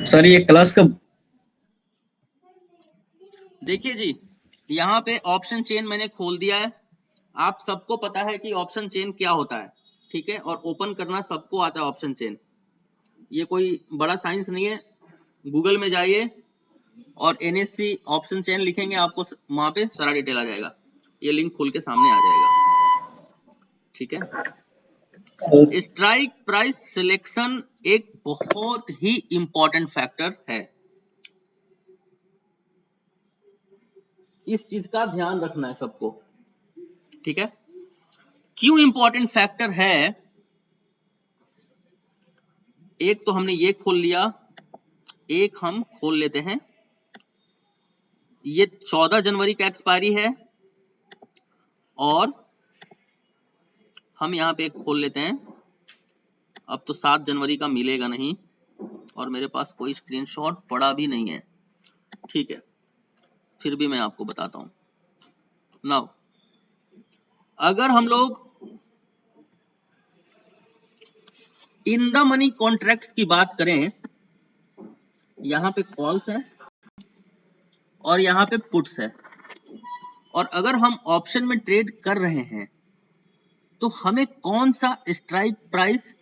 Sir ये class कब? देखिए जी, यहाँ पे ऑप्शन चेन मैंने खोल दिया है। आप सबको पता है कि ऑप्शन चेन क्या होता है, ठीक है, और ओपन करना सबको आता है ऑप्शन चेन। ये कोई बड़ा साइंस नहीं है। गूगल में जाइए और NSC ऑप्शन चेन लिखेंगे, आपको वहां पे सारा डिटेल आ जाएगा। ये लिंक खोल के सामने आ जाएगा, ठीक है। स्ट्राइक प्राइस सिलेक्शन एक बहुत ही इंपॉर्टेंट फैक्टर है। इस चीज का ध्यान रखना है सबको, ठीक है। क्यों इंपॉर्टेंट फैक्टर है? एक तो हमने ये खोल लिया, एक हम खोल लेते हैं, ये 14 जनवरी का एक्सपायरी है, और हम यहाँ पे एक खोल लेते हैं। अब तो 7 जनवरी का मिलेगा नहीं, और मेरे पास कोई स्क्रीनशॉट पड़ा भी नहीं है, ठीक है, फिर भी मैं आपको बताता हूं। नाउ अगर हम लोग इन द मनी कॉन्ट्रैक्ट्स की बात करें, यहां पे कॉल्स है और यहां पे पुट्स है, और अगर हम ऑप्शन में ट्रेड कर रहे हैं तो हमें कौन सा स्ट्राइक प्राइस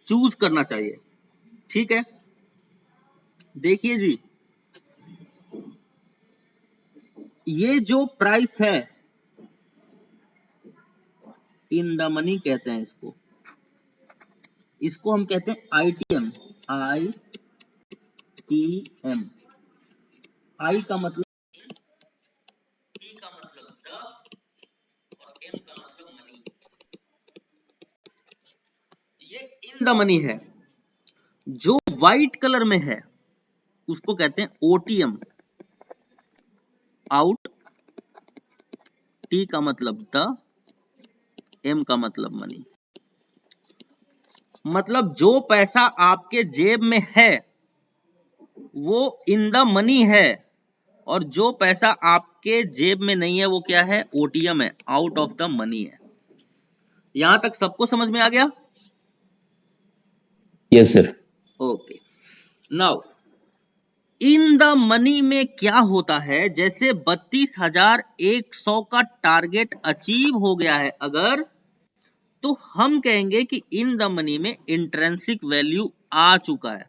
चूज करना चाहिए, ठीक है। देखिए जी, ये जो प्राइस है इन द मनी कहते हैं इसको, इसको हम कहते हैं ITM, ITM। आई का मतलब टी का मतलब द, और एम का मतलब मनी। ये इन द मनी है। जो व्हाइट कलर में है उसको कहते हैं OTM, आउट, टी का मतलब द, एम का मतलब मनी। मतलब जो पैसा आपके जेब में है वो इन द मनी है, और जो पैसा आपके जेब में नहीं है वो क्या है? OTM है, आउट ऑफ द मनी है। यहां तक सबको समझ में आ गया? Yes sir. Okay. Now in the money में क्या होता है, जैसे 32,100 का टारगेट अचीव हो गया है अगर, तो हम कहेंगे कि इन द मनी में इंट्रिंसिक वैल्यू आ चुका है।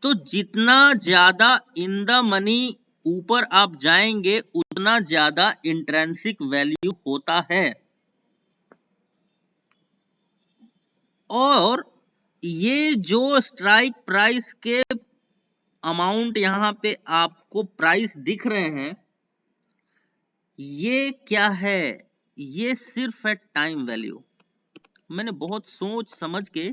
तो जितना ज्यादा इन द मनी ऊपर आप जाएंगे उतना ज्यादा इंट्रिंसिक वैल्यू होता है। और ये जो स्ट्राइक प्राइस के अमाउंट यहां पे आपको प्राइस दिख रहे हैं, ये क्या है? ये सिर्फ है टाइम वैल्यू। मैंने बहुत सोच समझ के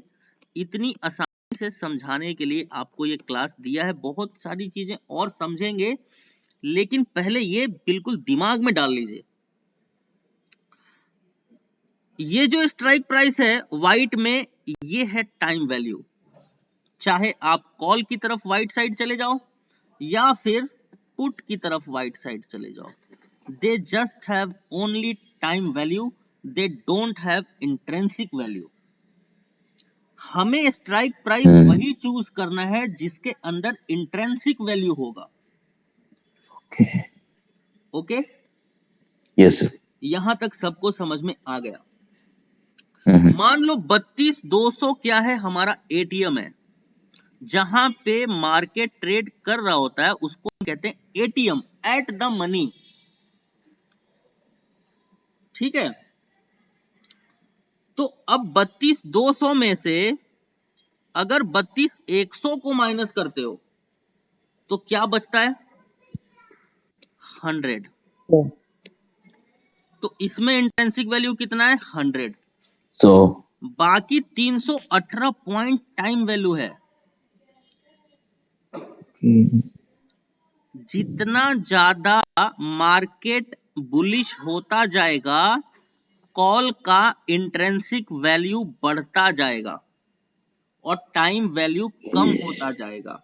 इतनी आसानी से समझाने के लिए आपको ये क्लास दिया है। बहुत सारी चीजें और समझेंगे, लेकिन पहले ये बिल्कुल दिमाग में डाल लीजिए। ये जो स्ट्राइक प्राइस है व्हाइट में, ये है टाइम वैल्यू। चाहे आप कॉल की तरफ व्हाइट साइड चले जाओ या फिर पुट की तरफ व्हाइट साइड चले जाओ, they just have only time value, they don't have intrinsic value। हमें स्ट्राइक प्राइस वही चूज करना है जिसके अंदर इंट्रिंसिक वैल्यू होगा। Okay, yes sir. यहां तक सबको समझ में आ गया? मान लो 32,200 क्या है? हमारा ATM है, जहां पे मार्केट ट्रेड कर रहा होता है उसको कहते हैं ATM, एट द मनी, ठीक है। तो अब 32,200 में से अगर 32,100 को माइनस करते हो तो क्या बचता है? 100। तो इसमें इंट्रिंसिक वैल्यू कितना है? 100। बाकी 318 पॉइंट टाइम वैल्यू है। जितना ज्यादा मार्केट बुलिश होता जाएगा, कॉल का इंट्रिंसिक वैल्यू बढ़ता जाएगा और टाइम वैल्यू कम होता जाएगा।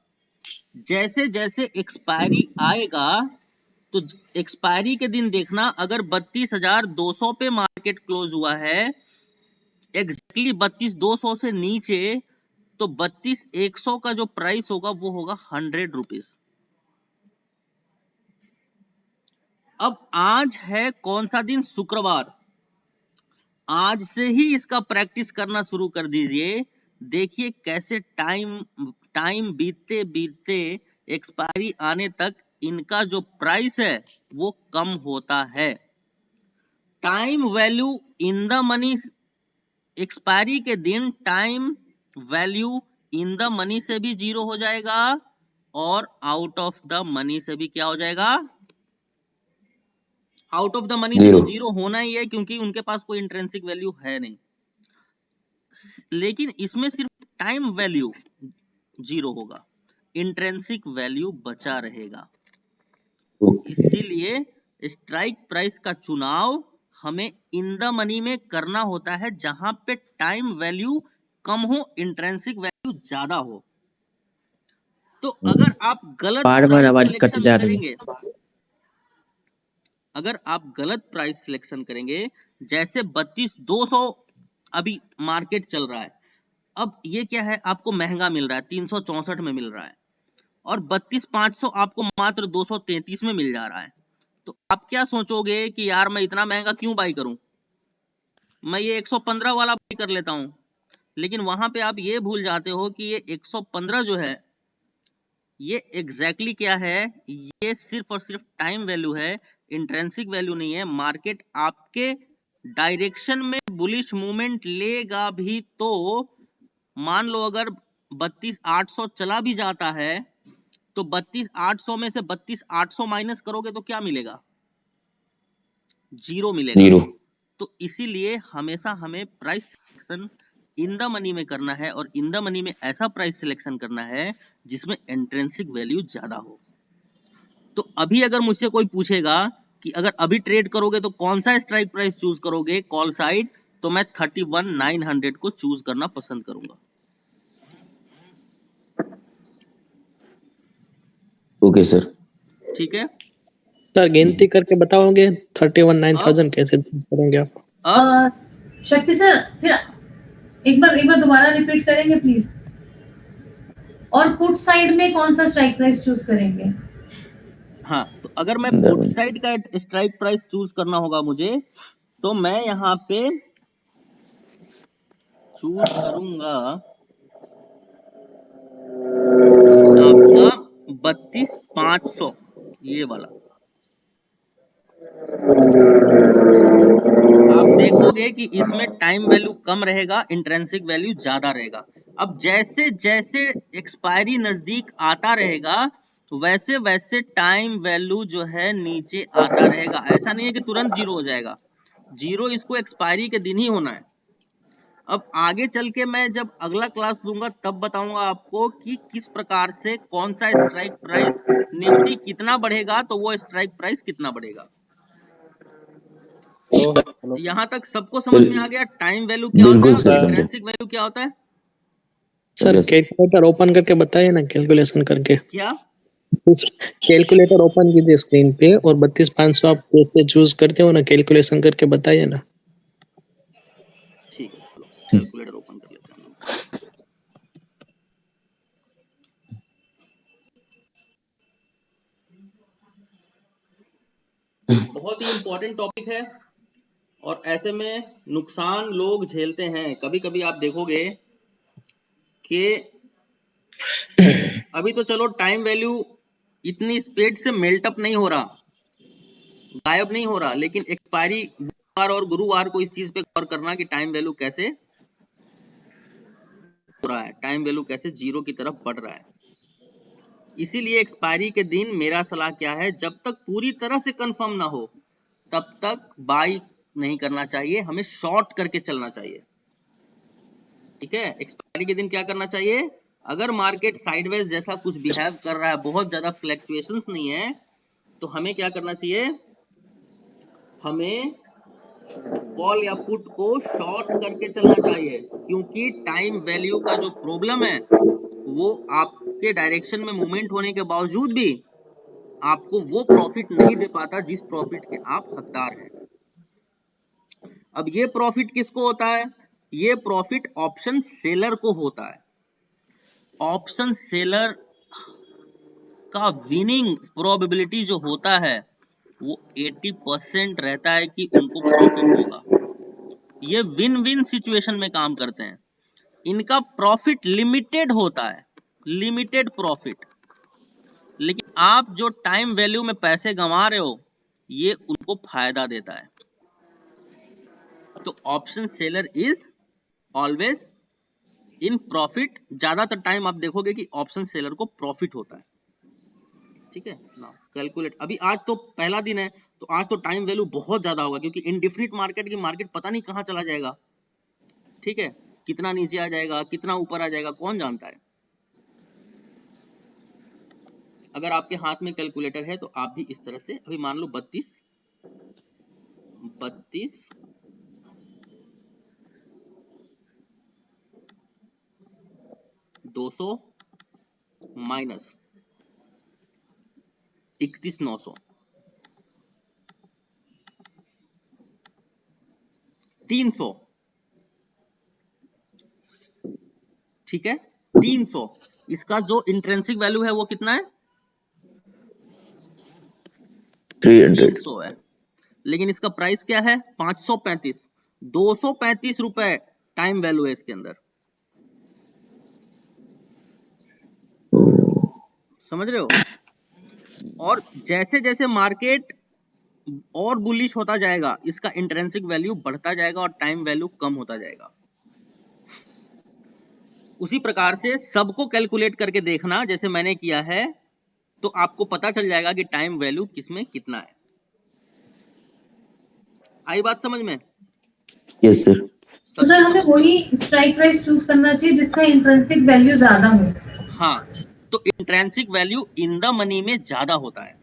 जैसे जैसे एक्सपायरी आएगा, तो एक्सपायरी के दिन देखना, अगर 32,200 पे मार्केट क्लोज हुआ है, एग्जैक्टली 32,200 से नीचे तो 32,100 का जो प्राइस होगा वो होगा 100 रुपीज। अब आज है कौन सा दिन? शुक्रवार। आज से ही इसका प्रैक्टिस करना शुरू कर दीजिए। देखिए कैसे टाइम बीतते बीतते एक्सपायरी आने तक इनका जो प्राइस है वो कम होता है। Time value in the money, expiry के दिन time value in the money से भी जीरो हो जाएगा और आउट ऑफ द मनी से भी क्या हो जाएगा? आउट ऑफ द मनी से तो जीरो होना ही है, क्योंकि उनके पास कोई इंट्रिंसिक वैल्यू है नहीं। लेकिन इसमें सिर्फ टाइम वैल्यू जीरो होगा, इंट्रिंसिक वैल्यू बचा रहेगा। इसीलिए स्ट्राइक प्राइस का चुनाव हमें इन द मनी में करना होता है, जहां पे टाइम वैल्यू कम हो, इंट्रिंसिक वैल्यू ज्यादा हो। तो अगर आप गलत प्राइस सिलेक्शन करेंगे, अगर आप गलत प्राइस सिलेक्शन करेंगे, जैसे 32,200 अभी मार्केट चल रहा है, अब ये क्या है, आपको महंगा मिल रहा है, 364 में मिल रहा है, और 32,500 आपको मात्र 233 में मिल जा रहा है। तो आप क्या सोचोगे कि यार मैं इतना महंगा क्यों बाई करूं, मैं ये 115 वाला बाई कर लेता हूं। लेकिन वहां पे आप ये भूल जाते हो कि ये 115 जो है ये एग्जैक्टली क्या है, ये सिर्फ और सिर्फ टाइम वैल्यू है, इंट्रिंसिक वैल्यू नहीं है। मार्केट आपके डायरेक्शन में बुलिश मूवमेंट लेगा भी तो मान लो अगर 32,800 चला भी जाता है तो 32,800 में से 32,800 माइनस करोगे तो क्या मिलेगा? जीरो मिलेगा। तो इसीलिए हमेशा हमें price selection in the money में करना है, और इन द मनी में ऐसा प्राइस सिलेक्शन करना है जिसमें इंट्रिंसिक वैल्यू ज्यादा हो। तो अभी अगर मुझसे कोई पूछेगा कि अगर अभी ट्रेड करोगे तो कौन सा स्ट्राइक प्राइस चूज करोगे कॉल साइड, तो मैं 31,900 को चूज करना पसंद करूंगा। Okay sir. ठीक है सर, गिनती करके बताओगे 31,900 कैसे करेंगे आप? अब शक्ति सर, फिर एक बार दोबारा रिपीट करेंगे प्लीज। और पुट साइड में कौन सा स्ट्राइक प्राइस चूज करेंगे? हाँ, तो अगर मैं पुट साइड का स्ट्राइक प्राइस चूज करना होगा मुझे, तो मैं यहाँ पे चूज करूंगा आपका 32,500, ये वाला। आप देखोगे कि इसमें टाइम वैल्यू कम रहेगा, इंट्रिंसिक वैल्यू ज्यादा रहेगा। अब जैसे जैसे एक्सपायरी नजदीक आता रहेगा वैसे वैसे टाइम वैल्यू जो है नीचे आता रहेगा। ऐसा नहीं है कि तुरंत जीरो हो जाएगा, जीरो इसको एक्सपायरी के दिन ही होना है। अब आगे चल के मैं जब अगला क्लास दूंगा तब बताऊंगा आपको कि किस प्रकार से कौन सा स्ट्राइक प्राइस, निफ्टी कितना बढ़ेगा तो वो स्ट्राइक प्राइस कितना बढ़ेगा। यहाँ तक सबको समझ में आ गया टाइम वैल्यू क्या होता है, इंट्रिंसिक वैल्यू क्या होता है? सर कैलकुलेटर ओपन करके बताइए ना, कैलकुलेशन करके। क्या कैलकुलेटर ओपन कीजिए स्क्रीन पे और 32,500 आप कैसे चूज करते हो ना, कैलकुलेशन करके बताइए ना। ठीक है, चलो कैलकुलेटर ओपन कर लेते हैं। बहुत ही इंपॉर्टेंट टॉपिक है और ऐसे में नुकसान लोग झेलते हैं। कभी कभी आप देखोगे कि अभी तो चलो टाइम वैल्यू इतनी स्पीड से मेल्ट अप नहीं हो रहा, गायब नहीं हो रहा, लेकिन एक्सपायरी बुधवार और गुरुवार को इस चीज पे गौर करना कि टाइम वैल्यू कैसे हो रहा है, टाइम वैल्यू कैसे जीरो की तरफ बढ़ रहा है। इसीलिए एक्सपायरी के दिन मेरा सलाह क्या है, जब तक पूरी तरह से कंफर्म ना हो तब तक बाई नहीं करना चाहिए, हमें शॉर्ट करके चलना चाहिए। ठीक है, एक्सपायरी के दिन क्या करना चाहिए, अगर मार्केट साइडवेज जैसा कुछ बिहेव कर रहा है, बहुत ज्यादा फ्लक्चुएशंस नहीं है, तो हमें क्या करना चाहिए, हमें कॉल या पुट को शॉर्ट करके चलना चाहिए। क्योंकि टाइम वैल्यू का जो प्रॉब्लम है वो आपके डायरेक्शन में मूवमेंट होने के बावजूद भी आपको वो प्रॉफिट नहीं दे पाता जिस प्रॉफिट के आप हकदार हैं। अब ये प्रॉफिट किसको होता है, ये प्रॉफिट ऑप्शन सेलर को होता है। ऑप्शन सेलर का विनिंग प्रोबेबिलिटी जो होता है वो 80% रहता है कि उनको प्रॉफिट होगा। ये विन विन सिचुएशन में काम करते हैं। इनका प्रॉफिट लिमिटेड होता है, लिमिटेड प्रॉफिट, लेकिन आप जो टाइम वैल्यू में पैसे गंवा रहे हो ये उनको फायदा देता है। तो option seller is always in profit. ज्यादातर टाइम आप देखोगे कि ऑप्शन सेलर को प्रॉफिट होता है। ठीक है ना, कैलकुलेट। अभी आज तो पहला दिन है तो आज तो टाइम वैल्यू बहुत ज्यादा होगा, क्योंकि इनडिफिनिट मार्केट की मार्केट पता नहीं कहां चला जाएगा। ठीक है, कितना नीचे आ जाएगा, कितना ऊपर आ जाएगा, कौन जानता है। अगर आपके हाथ में कैलकुलेटर है तो आप भी इस तरह से, अभी मान लो 32 200 माइनस 31,900 300। ठीक है, 300। इसका जो इंट्रिंसिक वैल्यू है वो कितना है? 300 है। लेकिन इसका प्राइस क्या है? 535। 235 रुपए टाइम वैल्यू है इसके अंदर। समझ रहे हो? और जैसे जैसे मार्केट और बुलिश होता जाएगा इसका इंट्रिंसिक वैल्यू बढ़ता जाएगा और टाइम वैल्यू कम होता जाएगा। उसी प्रकार से सबको कैलकुलेट करके देखना जैसे मैंने किया है, तो आपको पता चल जाएगा कि टाइम वैल्यू किसमें कितना है। आई बात समझ में? Yes sir. तो सर हमें वही स्ट्राइक प्राइस चूज करना चाहिए जिसका इंट्रिंसिक वैल्यू ज्यादा हो। हाँ, तो intrinsic value in the money में ज्यादा होता है,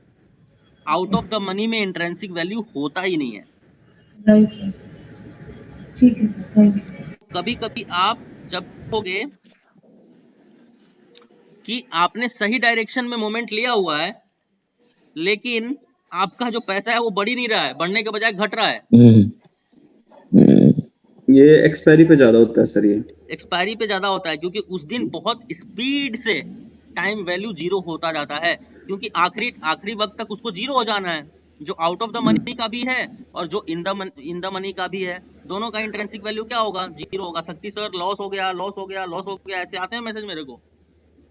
आउट ऑफ द मनी में इंट्रिंसिक वैल्यू होता ही नहीं है। राइट सर, ठीक है सर, थैंक यू। कभी कभी आप जब देखोगे कि आपने सही डायरेक्शन में मोमेंट लिया हुआ है, लेकिन आपका जो पैसा है वो बढ़ ही नहीं रहा है, बढ़ने के बजाय घट रहा है। ये एक्सपायरी पे ज्यादा होता है सर। ये एक्सपायरी पे ज्यादा होता है क्योंकि उस दिन बहुत स्पीड से टाइम वैल्यू जीरो होता जाता है, क्योंकि आखिरी वक्त तक उसको जीरो हो जाना है, जो आउट ऑफ द मनी का भी है और जो इन द मनी का भी है। दोनों का इंट्रिंसिक वैल्यू क्या होगा? जीरो होगा। शक्ति सर लॉस हो गया, लॉस हो गया, लॉस हो गया, ऐसे आते हैं मैसेज मेरे को।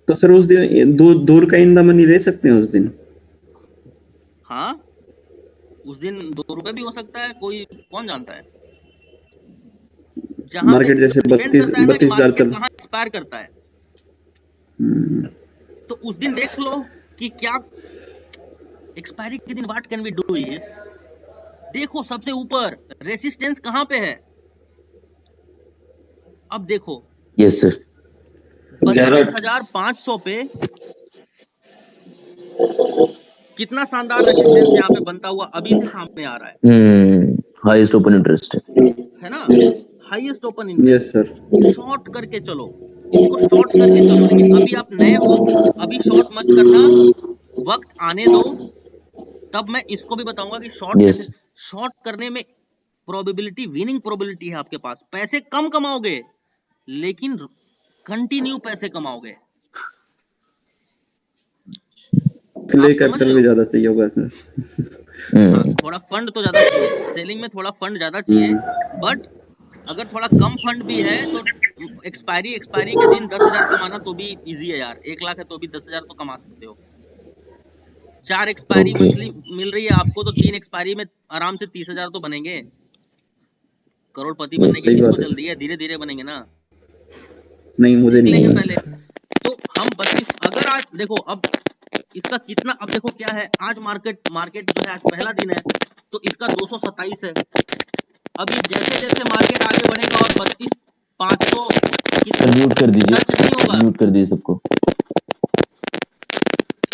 तो सर उस दिन दूर का इन द मनी ले सकते हैं उस दिन? हाँ, उस दिन 2 रुपए भी हो सकता है, कोई कौन जानता है। जहां मार्केट जैसे 32,000 चल, कहां एक्सपायर करता है, तो उस दिन देख लो कि क्या एक्सपायरी के दिन what can we do is, देखो सबसे ऊपर रेसिस्टेंस कहां पे है। अब देखो यस सर। 32,500 पे कितना शानदार रेसिस्टेंस यहाँ पे बनता हुआ अभी से सामने आ रहा है। हाईएस्ट ओपन इंटरेस्ट है ना, highest open yes interest. Sir. Short करके चलो, इसको शॉर्ट करके चलो, लेकिन अभी आप नए हो, अभी शॉर्ट मत करना, वक्त आने दो, तब मैं इसको भी बताऊंगा कि शॉर्ट कैसे। शॉर्ट करने में प्रोबेबिलिटी, विनिंग प्रोबेबिलिटी है आपके पास। पैसे कम कमाओगे लेकिन कंटिन्यू पैसे कमाओगे। क्ले कैपिटल भी ज्यादा चाहिए होगा इसमें। थोड़ा फंड तो ज्यादा चाहिए, सेलिंग में थोड़ा फंड ज्यादा चाहिए, बट अगर थोड़ा कम फंड भी है तो एक्सपायरी के दिन 10,000 कमाना तो भी इजी है यार। 1 लाख है तो भी 10,000 तो कमा सकते हो। 4 एक्सपायरी मंथली मिल रही है आपको, तो 3 एक्सपायरी में आराम से 30,000 तो बनेंगे। करोड़पति बनने की किसको जल्दी है? धीरे धीरे बनेंगे ना। नहीं, मुझे नहीं है पहले तो हम 32, अगर आज देखो अब इसका कितना, अब देखो क्या है आज मार्केट जो है आज पहला दिन है तो इसका 227 है। अभी जैसे जैसे मार्केट आगे बढ़ेगा और 32,500 म्यूट कर दीजिए, टच नहीं होगा, म्यूट कर दीजिए सबको।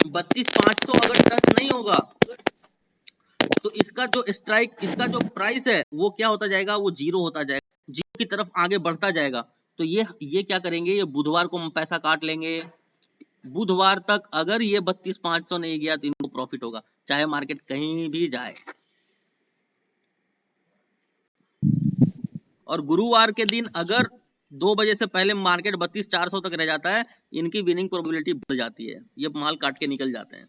32,500 अगर टच नहीं होगा तो इसका जो स्ट्राइक, इसका जो प्राइस है वो क्या होता जाएगा? वो जीरो होता जाएगा, जीरो की तरफ आगे बढ़ता जाएगा। तो ये क्या करेंगे? ये बुधवार को हम पैसा काट लेंगे। बुधवार तक अगर ये 32,500 नहीं गया तो इनको प्रॉफिट होगा, चाहे मार्केट कहीं भी जाए। और गुरुवार के दिन अगर 2 बजे से पहले मार्केट 32,400 तक रह जाता है, इनकी विनिंग प्रोबेबिलिटी बढ़ जाती है, ये माल काट के निकल जाते हैं।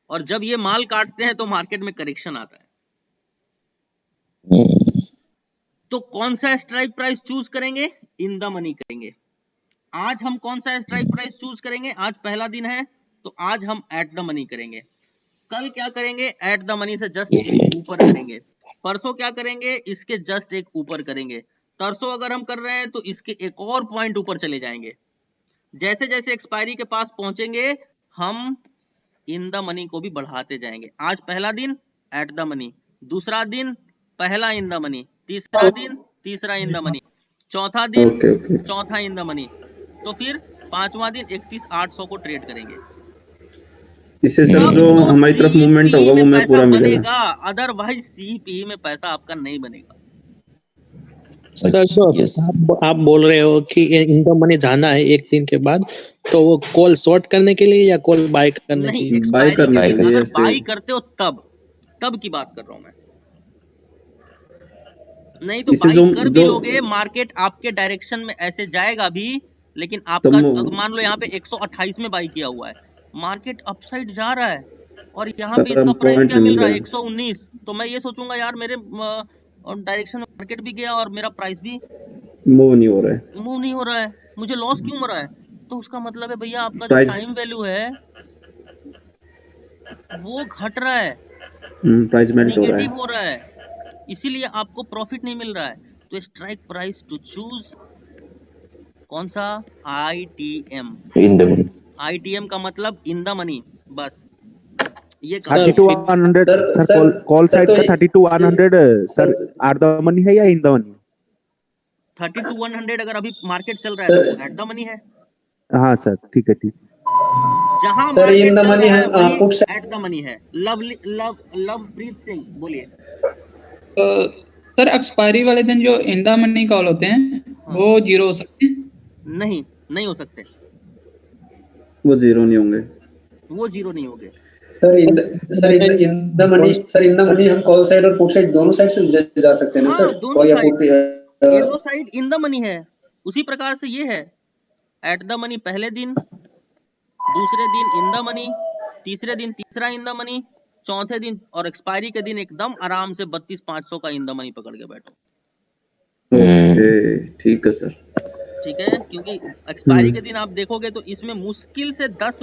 और जब ये माल काटते हैं तो मार्केट में करेक्शन आता है। तो कौन सा स्ट्राइक प्राइस चूज करेंगे? इन द मनी करेंगे। आज हम कौन सा स्ट्राइक प्राइस चूज करेंगे? आज पहला दिन है तो आज हम एट द मनी करेंगे। कल क्या करेंगे? एट द मनी से जस्ट एक ऊपर करेंगे। परसों क्या करेंगे? इसके जस्ट एक ऊपर करेंगे। तरसों अगर हम कर रहे हैं तो इसके एक और पॉइंट ऊपर चले जाएंगे। जैसे जैसे एक्सपायरी के पास पहुंचेंगे हम इन द मनी को भी बढ़ाते जाएंगे। आज पहला दिन एट द मनी, दूसरा दिन पहला इन द मनी, तीसरा दिन तीसरा इन द मनी, चौथा दिन चौथा इन द मनी, तो फिर पांचवा दिन 31,800 को ट्रेड करेंगे। इससे सर जो हमारी तरफ मूवमेंट होगा वो मैं पूरा मिलेगा, अदरवाइज सीपी में पैसा आपका नहीं बनेगा। सर जो आप बोल रहे हो कि इन द मनी जाना है एक दिन के बाद, तो वो कॉल शॉर्ट करने के लिए या कॉल बाय करने के लिए? बाय करने के लिए। अगर बाय करते हो तब की बात कर रहा हूं मैं, नहीं तो बाय कर भी लोगे, मार्केट आपके डायरेक्शन में ऐसे जाएगा भी, लेकिन आपका मान लो यहाँ पे 128 में बाय किया हुआ है, मार्केट अपसाइड जा रहा है और यहाँ पे इसका प्राइस क्या मिल रहा है? 119। तो मैं ये सोचूंगा यार मेरे डायरेक्शन में मार्केट भी गया और मेरा प्राइस भी मूव नहीं हो रहा है, मुझे लॉस क्यों हो रहा है? तो उसका मतलब है भैया आपका जो टाइम वैल्यू है वो घट रहा है, प्राइस मेल्ट हो रहा है, इसीलिए आपको प्रॉफिट नहीं मिल रहा है। तो स्ट्राइक प्राइस टू चूज कौन सा? ITM। ITM का मतलब इन द मनी। बस ये 32,100 सर, कॉल साइड का 32,100 सर आर द मनी है या इन द मनी? 32,100 अगर अभी मार्केट चल रहा है तो एट द मनी है। हाँ सर, ठीक है, ठीक। जहां सर इन द मनी है एट द मनी है। लवप्रीत सिंह बोलिए। सर एक्सपायरी वाले दिन जो इन द मनी कॉल होते हैं वो जीरो हो सकते हैं? नहीं हो सकते, वो जीरो नहीं होंगे, सर इन द मनी हम कॉल साइड और पुट साइड दोनों साइड से जा सकते हैं ना सर? दोनों साइड इन द मनी है। उसी प्रकार से ये है एट द मनी पहले दिन, दूसरे दिन इन द मनी, तीसरे दिन तीसरा इन द मनी, चौथे दिन और एक्सपायरी के दिन एकदम आराम से 32,500 का इन द मनी पकड़ के बैठो। ठीक है सर, ठीक है, क्योंकि एक्सपायरी के दिन आप देखोगे तो इसमें मुश्किल से 10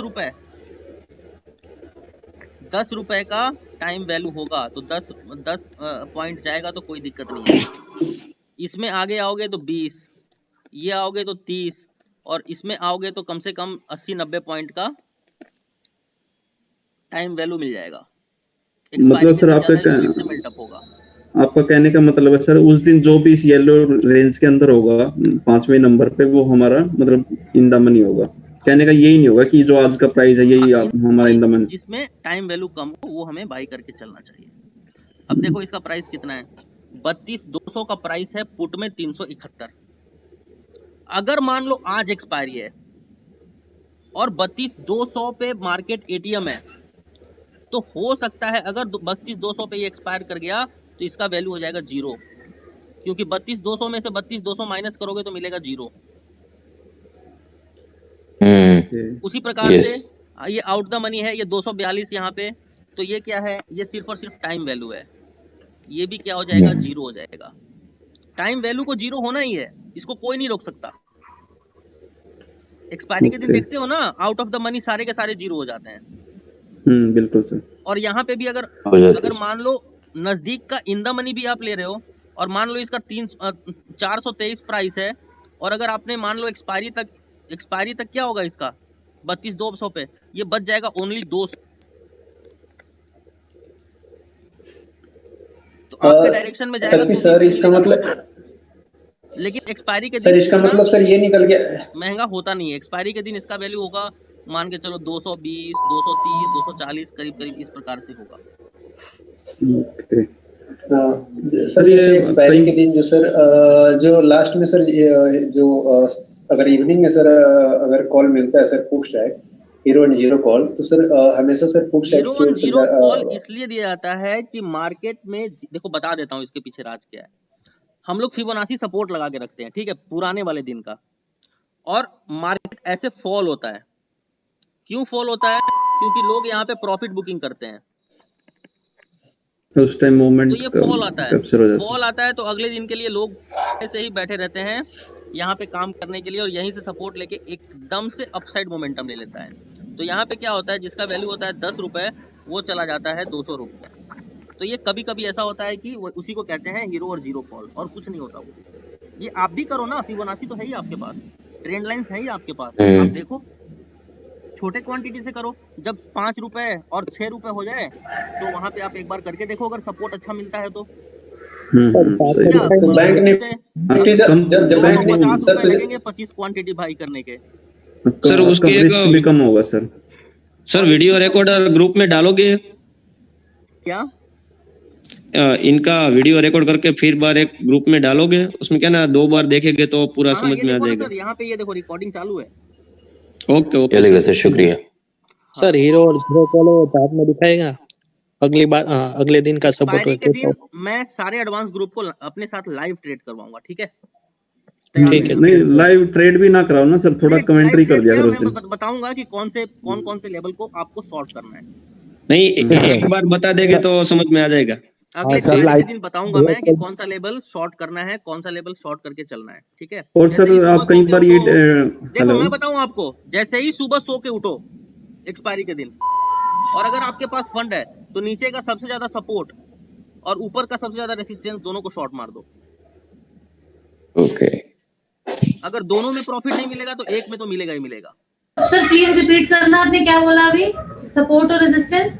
रुपए का टाइम वैल्यू होगा, तो 10 पॉइंट जाएगा तो कोई दिक्कत नहीं है। इसमें आगे आओगे तो 20, ये आओगे तो 30 और इसमें आओगे तो कम से कम 80-90 पॉइंट का टाइम वैल्यू मिल जाएगा। मतलब सर आपका कहने का मतलब है सर उस दिन जो भी इस येलो रेंज के अंदर होगा 5वें नंबर पे वो हमारा मतलब इन द मनी होगा। कहने का यही नहीं होगा कि जो आज का प्राइस है यही हमारा इन द मनी। जिसमें टाइम वैल्यू कम हो वो हमें बाई करके चलना चाहिए। अब देखो इसका प्राइस कितना है, 32,200 का प्राइस है, पुट में 371। अगर मान लो आज एक्सपायरी है और 32,200 पे मार्केट एटीएम है, तो हो सकता है अगर 32,200 पे ये एक्सपायर कर गया तो इसका वैल्यू हो जाएगा 0, क्योंकि 32,200 में से 32,200 माइनस करोगे तो मिलेगा 0। उसी प्रकार से ये आउट द मनी है, ये 242 यहाँ पे, तो ये क्या है? ये सिर्फ और सिर्फ टाइम वैल्यू है, ये भी क्या हो जाएगा? 0 हो जाएगा। टाइम वैल्यू को 0 होना ही है, इसको कोई नहीं रोक सकता। एक्सपायरी के दिन देखते हो ना, आउट ऑफ द मनी सारे के सारे 0 हो जाते हैं। बिल्कुल सर। और यहाँ पे भी अगर मान लो नजदीक का इन द मनी भी आप ले रहे हो और मान लो इसका 423 प्राइस है, और अगर आपने मान लो एक्सपायरी तक क्या होगा इसका 32,200 पे, ये बच जाएगा ओनली 200। तो आपके डायरेक्शन में जाएगा तो सर इसका मतलब, लेकिन एक्सपायरी के दिन सर इसका मतलब सर ये निकल गया, महंगा होता नहीं है। एक्सपायरी के दिन इसका वैल्यू होगा मान के चलो 220, 230, 240 करीब इस प्रकार से होगा। सर ये एक्सपायरी के दिन जो सर जो लास्ट में सर जो अगर इवनिंग में सर अगर कॉल मिलता है सर पुट स्ट्राइक 0 और 0 कॉल, तो सर हमेशा सर पुट स्ट्राइक 0 और 0 कॉल इसलिए दिया जाता है कि मार्केट में, देखो बता देता हूँ इसके पीछे राज क्या है। हम लोग फिबोनाची सपोर्ट लगा के रखते हैं, ठीक है, पुराने वाले दिन का, और मार्केट ऐसे फॉल होता है। क्यों फॉल होता है? क्योंकि लोग यहाँ पे प्रॉफिट बुकिंग करते हैं, तो उस टाइम मोमेंट तो ये फॉल आता है। कैप्चर हो जाता फॉल आता है तो अगले दिन के लिए लोग ऐसे ही बैठे रहते हैं यहाँ पे काम करने के लिए, और यहीं से सपोर्ट लेके एकदम से अपसाइड मोमेंटम ले लेता है। तो यहाँ पे क्या होता है, जिसका वैल्यू होता है 10 रुपए, वो चला जाता है 200 रुपए। तो ये कभी कभी ऐसा होता है कि उसी को कहते हैं हीरो और जीरो फॉल, और कुछ नहीं होता वो। ये आप भी करो ना, फिबोनाची तो है ही आपके पास, ट्रेंड लाइंस है ही आपके पास, आप देखो छोटे क्वांटिटी से करो। जब 5 रुपए और 6 रुपए हो जाए तो वहां पे आप एक बार करके देखो, अगर सपोर्ट अच्छा मिलता है तो। तो बैंक निफ्टी जब बैंक 50 रुपए लगेंगे 25 क्वांटिटी बाई करने के। सर उसके रिस्क भी कम होगा sir. Sir video recorder group में डालोगे क्या? इनका वीडियो रिकॉर्ड करके फिर बार एक ग्रुप में डालोगे, उसमें क्या ना 2 बार देखेंगे तो पूरा समझ में आ जाएगा। सर यहाँ पे ये देखो रिकॉर्डिंग चालू है। ओके ओके चलेगा सर, शुक्रिया। सर हीरो और जीरो कॉल चार्ट में दिखाएगा अगली बार, अगले दिन का सपोर्ट के दिन मैं सारे एडवांस ग्रुप को अपने साथ लाइव ट्रेड करवाऊंगा, ठीक है? ठीक है। नहीं लाइव ट्रेड भी ना कराओ ना सर, थोड़ा कमेंट्री कर दिया करो उस दिन। मैं बताऊंगा कि कौन कौन से लेवल को आपको सॉर्ट करना है। नहीं एक बार बता देंगे तो समझ में आ जाएगा। अगले के दिन बताऊंगा मैं कि कौन सा लेवल शॉर्ट करना है, कौन सा लेवल शॉर्ट करके चलना है, ठीक है? और सर आप कई बार ये देखो मैं बताऊं आपको, जैसे ही सुबह सो के उठो एक्सपायरी के दिन, और अगर आपके पास फंड है तो नीचे का सबसे ज्यादा सपोर्ट और ऊपर का सबसे ज्यादा रेसिस्टेंस दोनों को शॉर्ट मार दो। ओके। अगर दोनों में प्रॉफिट नहीं मिलेगा तो एक में तो मिलेगा ही मिलेगा। सर प्लीज रिपीट करना, आपने क्या बोला अभी? सपोर्ट और रेजिस्टेंस?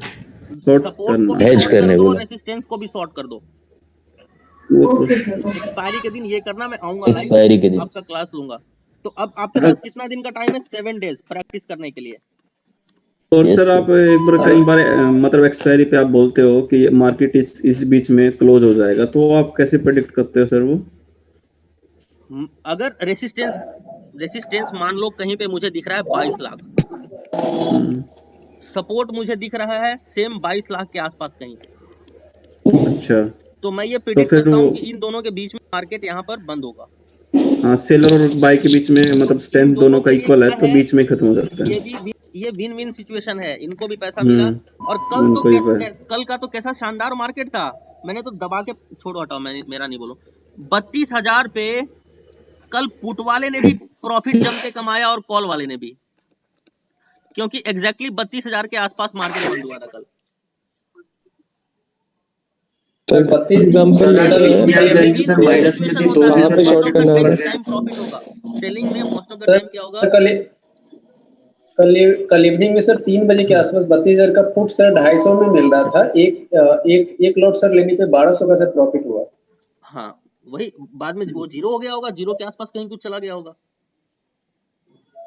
सपोर्ट को हेज करने दो, बोला। रेसिस्टेंस को भी शॉर्ट कर दो। Okay sir. एक्सपायरी के दिन ये करना, मैं आऊंगा एक्सपायरी के दिन आपका क्लास लूंगा। तो अब आपके पास कितना दिन का टाइम है? 7 डेज प्रैक्टिस करने के लिए। और सर आप एक बार कई बार मतलब एक्सपायरी पे आप बोलते हो कि मार्केट इस बीच में क्लोज हो जाएगा, तो आप कैसे प्रेडिक्ट करते हो सर वो? अगर रेसिस्टेंस मान लो कहीं पे मुझे दिख रहा है 22 लाख, सपोर्ट मुझे दिख रहा है सेम 22 लाख के आसपास कहीं, अच्छा, तो मैं ये प्रेडिक्ट करता हूँ कि इन दोनों के बीच में मार्केट यहाँ पर बंद होगा। हाँ, सेलर और बाय के बीच में मतलब स्ट्रेंथ दोनों का इक्वल है, तो बीच में खत्म हो जाता है। ये विन विन सिचुएशन है, इनको भी पैसा मिला। और कल का तो कैसा शानदार मार्केट था, मैंने तो दबा के छोड़ो, हटाओ, मेरा नहीं बोलो। 32,000 पे कल पुट वाले ने भी प्रॉफिट जम के कमाया और कॉल वाले ने भी, क्योंकि एग्जैक्टली 32,000 के आसपास मार्केट बंद हुआ था कल। कल इवनिंग में सर 3 बजे के आसपास 32,000 का पुट सर 250 में मिल रहा था। एक लॉट सर लेने पे 1200 का सर प्रॉफिट हुआ। हाँ वही, बाद में वो जीरो हो गया होगा, जीरो के आसपास कहीं कुछ चला गया होगा।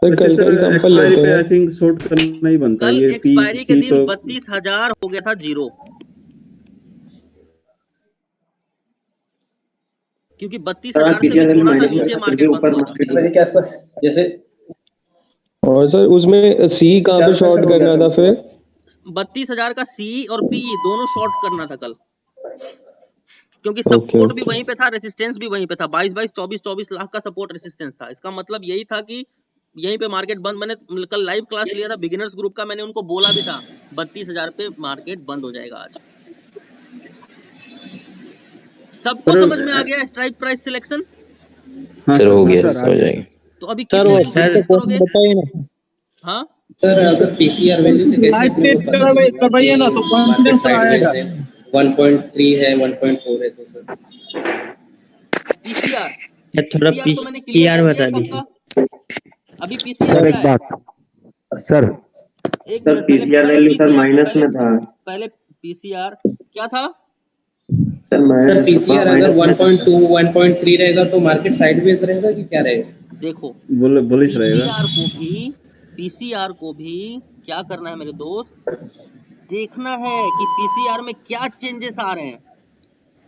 एक्सपायरी पे आई थिंक शॉर्ट करना ही बनता है। कल ये एक्सपायरी के दिन तो 32,000 हो गया था जीरो, क्योंकि 32,000 से भी थोड़ा सा नीचे मार्केट बंद हुआ था। 3 बजे के आसपास जैसे, और सर उसमें सी कहाँ पे शॉर्ट करना था फिर? 32,000 का सी और पी दोनों शॉर्ट करना था कल, क्योंकि सपोर्ट भी वहीं पे था, रेसिस्टेंस भी वहीं पे था। 22-24 लाख का सपोर्ट रेसिस्टेंस था। इसका मतलब यही था कि यहीं पे मार्केट बंद। मैंने कल लाइव क्लास लिया था बिगिनर्स ग्रुप का, मैंने उनको बोला भी था 32,000 पे मार्केट बंद हो जाएगा आज। सबको समझ में आ गया स्ट्राइक प्राइस सिलेक्शन? सर हो गया, सर हो जाएगा। तो अभी कितने बताइए ना। हाँ सर, अगर पीसीआर वैल्यू से कैसे करवाइए ना तो कॉन्फिडेंस आएगा। 1.3 है, 1.4 है, तो सर पीसीआर थोड़ा पीसीआर बता दीजिए अभी। पीसीआर सर एक बात sir, PCR value sir minus में था। पहले पीसीआर क्या था सर? पीसीआर अगर 1.2 1.3 रहेगा तो मार्केट साइडवेज रहेगा कि क्या रहेगा? देखो बुलिश रहेगा। पीसीआर को भी क्या करना है मेरे दोस्त, देखना है कि पीसीआर में क्या चेंजेस आ रहे हैं।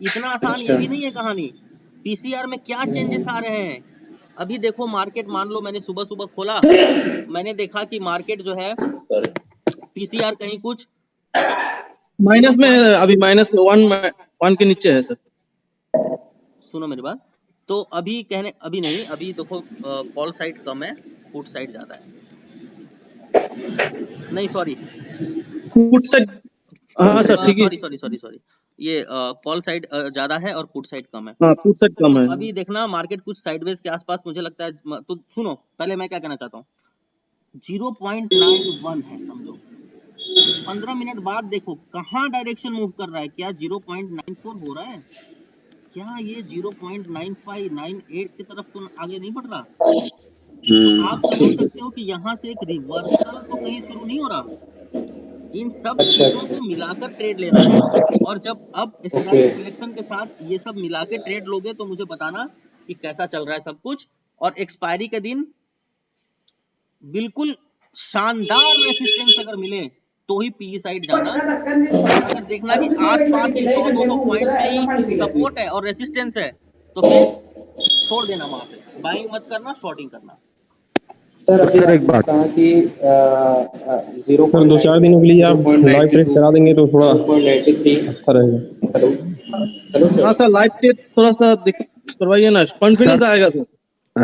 इतना आसान ये भी नहीं है कहानी। पीसीआर में क्या चेंजेस आ रहे हैं अभी देखो। मार्केट मान लो मैंने सुबह सुबह खोला, मैंने देखा कि मार्केट जो है पीसीआर कहीं कुछ माइनस में, अभी माइनस में 1 के नीचे है सर। सुनो मेरी बात। तो अभी देखो कॉल साइड कम है, पुट साइड ज्यादा है। नहीं सॉरी, पुट साइड, हाँ सर ठीक है। सॉरी, ये कॉल साइड ज्यादा है और पुट साइड कम है। हाँ पुट साइड कम है। अभी देखना मार्केट कुछ साइडवेज के आसपास मुझे लगता है। तो सुनो, पहले मैं क्या कहना चाहता हूँ, 0.91 है समझो। 15 मिनट बाद देखो कहाँ डायरेक्शन मूव कर रहा है। क्या 0.94 हो रहा है? क्या ये 0.95 98 की तरफ तो आगे नहीं बढ़ रहा? आप समझ सकते हो कि यहाँ से एक रिवर्सल तो कहीं शुरू नहीं हो रहा। इन सब चीजों को मिलाकर ट्रेड लेना है। और जब अब स्ट्राइक सिलेक्शन के साथ ये सब मिला के ट्रेड लोगे तो मुझे बताना कि कैसा चल रहा है सब कुछ। और एक्सपायरी के दिन बिल्कुल शानदार रेसिस्टेंस अगर मिले तो ही पीई साइड जाना। अगर देखना कि आसपास ही 100-200 पॉइंट में ही सपोर्ट है और रेसिस्टेंस है तो फिर छोड़ देना वहां पे, बाइंग मत करना, शॉर्टिंग करना। सर एक बात कहा कि 2-4 दिनों के लिए आप लाइव ट्रेड करा देंगे तो थोड़ा अच्छा रहेगा। हेलो हाँ सर, लाइव ट्रेड थोड़ा सा करवाइए ना, कॉन्फिडेंस आएगा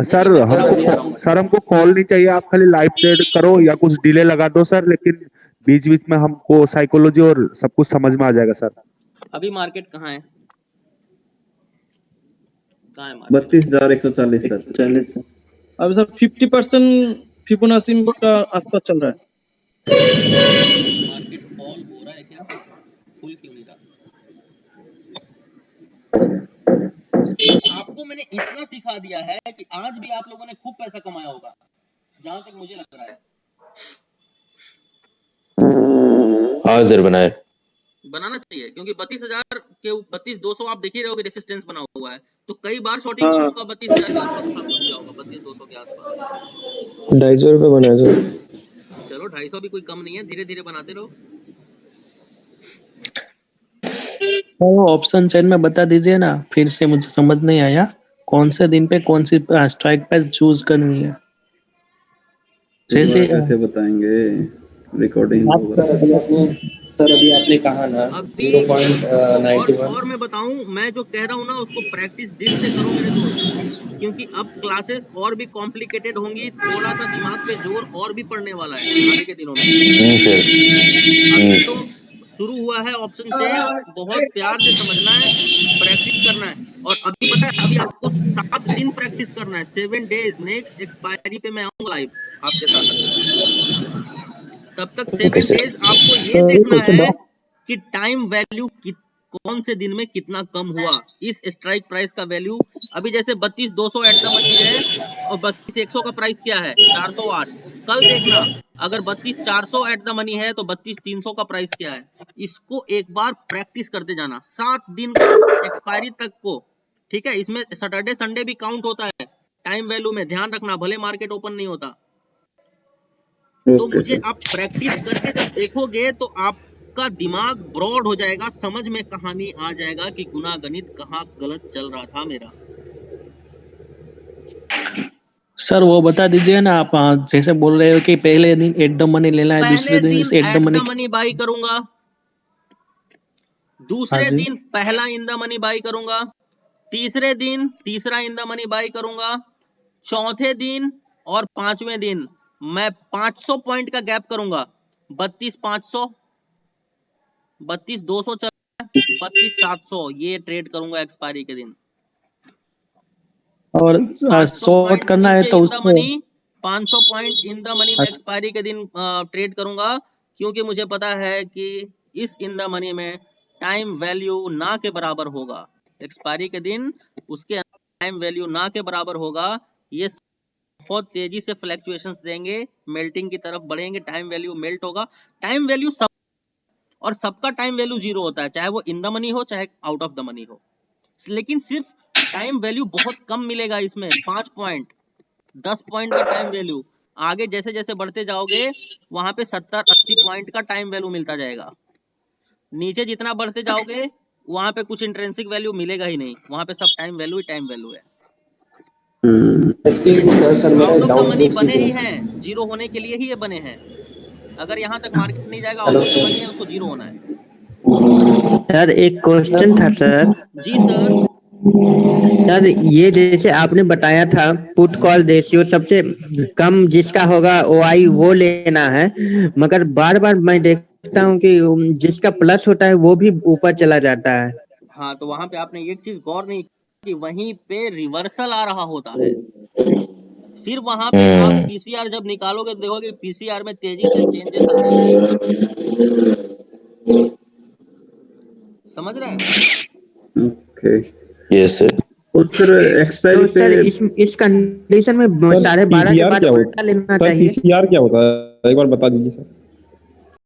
सर। हमको कॉल नहीं चाहिए, आप खाली लाइव ट्रेड करो या कुछ डिले लगा दो सर, लेकिन बीच बीच में हमको साइकोलॉजी और सब कुछ समझ में आ जाएगा सर। अभी मार्केट कहाँ है? 32,140 सर। अभी सर 50% फिबोनाची का आसपास चल रहा है। मार्केट फॉल हो रहा है क्या? फुल क्यों नहीं रहा? आपको मैंने इतना सिखा दिया है कि आज भी आप लोगों ने खूब पैसा कमाया होगा, जहां तक मुझे लग रहा है। हाँ सर बनाना चाहिए, क्योंकि 32,000 के 32,200 आप देख ही रहे हो कि रेसिस्टेंस बना हुआ है। तो कई बार शॉर्टिंग का मौका 32,000 के आसपास आपको दिया होगा, 32,200 के आसपास। 250 रुपये बना सर। चलो 250 भी कोई कम नहीं है, धीरे धीरे बनाते रहो। वो ऑप्शन चेन में बता दीजिए ना, फिर से मुझे समझ नहीं आया कौन से दिन पे कौन सी स्ट्राइक प्राइस चूज करनी है। जैसे कैसे बताएंगे, रिकॉर्डिंग होगा। सर अभी आपने कहा ना 0.91। और मैं बताऊं, मैं जो कह रहा हूं ना उसको प्रैक्टिस दिल से करो मेरे दोस्त, क्योंकि अब क्लासेस और भी कॉम्प्लिकेटेड होंगी। थोड़ा सा दिमाग पे जोर और भी पड़ने वाला है आगे के दिनों में। अभी तो शुरू हुआ है ऑप्शन चेन, बहुत प्यार से समझना है, प्रैक्टिस करना है। और अभी पता है, अभी आपको 7 दिन प्रैक्टिस करना है, 7 डेज। नेक्स्ट एक्सपायरी पे मैं आऊंगा लाइव आपके साथ। तब तक 7 डेज आपको ये देखना है कि टाइम वैल्यू कौन से दिन में कितना कम हुआ। इस स्ट्राइक प्राइस का वैल्यू अभी जैसे 32,200 एट द मनी है और 32,100 का प्राइस क्या है? 408। कल देखना अगर 32,400 एट द मनी है तो 32,300 का प्राइस क्या है। इसको एक बार प्रैक्टिस करते जाना 7 दिन को, एक्सपायरी तक को। ठीक है, इसमें सैटरडे संडे भी काउंट होता है टाइम वैल्यू में, ध्यान रखना, भले मार्केट ओपन नहीं होता। तो मुझे आप प्रैक्टिस करके जब देखोगे तो आपका दिमाग ब्रॉड हो जाएगा, समझ में कहानी आ जाएगा कि गुना गणित कहाँ गलत चल रहा था मेरा। सर वो बता दीजिए ना आप, जैसे बोल रहे हो कि पहले दिन एट द मनी लेना है, दूसरे दिन एट द मनी बाई करूंगा, दूसरे दिन पहला इन द मनी बाई करूंगा, तीसरे दिन तीसरा इन द मनी बाई करूंगा, चौथे दिन और पांचवें दिन मैं 500 पॉइंट का गैप करूंगा। 32,500, 32,200 चल, 32,700 ये ट्रेड करूंगा एक्सपायरी के दिन। और शॉर्ट करना है तो उसको 500 पॉइंट इन द मनी में एक्सपायरी के दिन ट्रेड करूंगा, क्योंकि मुझे पता है कि इस इन द मनी में टाइम वैल्यू ना के बराबर होगा। एक्सपायरी के दिन उसके टाइम वैल्यू ना के बराबर होगा। ये बहुत तेजी से फ्लैक्चुएशंस देंगे, मेल्टिंग की तरफ बढ़ेंगे, टाइम वैल्यू मेल्ट होगा। टाइम वैल्यू सब और सबका टाइम वैल्यू 0 होता है, चाहे वो इन द मनी हो चाहे आउट ऑफ द मनी हो, लेकिन सिर्फ टाइम वैल्यू बहुत कम मिलेगा इसमें। 5 पॉइंट 10 पॉइंट का टाइम वैल्यू, आगे जैसे जैसे बढ़ते जाओगे वहां पे 70-80 पॉइंट का टाइम वैल्यू मिलता जाएगा। नीचे जितना बढ़ते जाओगे वहां पे कुछ इंट्रिंसिक वैल्यू मिलेगा ही नहीं, वहां पे सब टाइम वैल्यू ही टाइम वैल्यू है। आउट ऑफ द मनी बने ही हैं, 0 होने के लिए ही ये बने हैं। अगर यहाँ तक मार्केट नहीं जाएगा, आउट ऑफ द मनी है, उसको 0 होना है। सर एक क्वेश्चन था सर। जी सर। सर ये जैसे आपने बताया था पुट कॉल रेशियो सबसे कम जिसका होगा OI वो लेना है, मगर बार बार मैं देखता हूँ कि जिसका प्लस होता है वो भी ऊपर चला जाता है। हाँ, तो वहां पे आपने एक चीज गौर नहीं की, वहीं पे रिवर्सल आ रहा होता है। फिर वहां पे आप पीसीआर जब निकालोगे तो देखोगे पीसीआर में तेजी से चेंजेस आ रहे हैं। समझ रहे हैं? Okay, yes sir. और सर एक्सपायरी तो सर इस कंडीशन में 12:30 के बाद क्या उल्टा लेना सर चाहिए। PCR क्या होता है, एक बार बता दीजिए सर।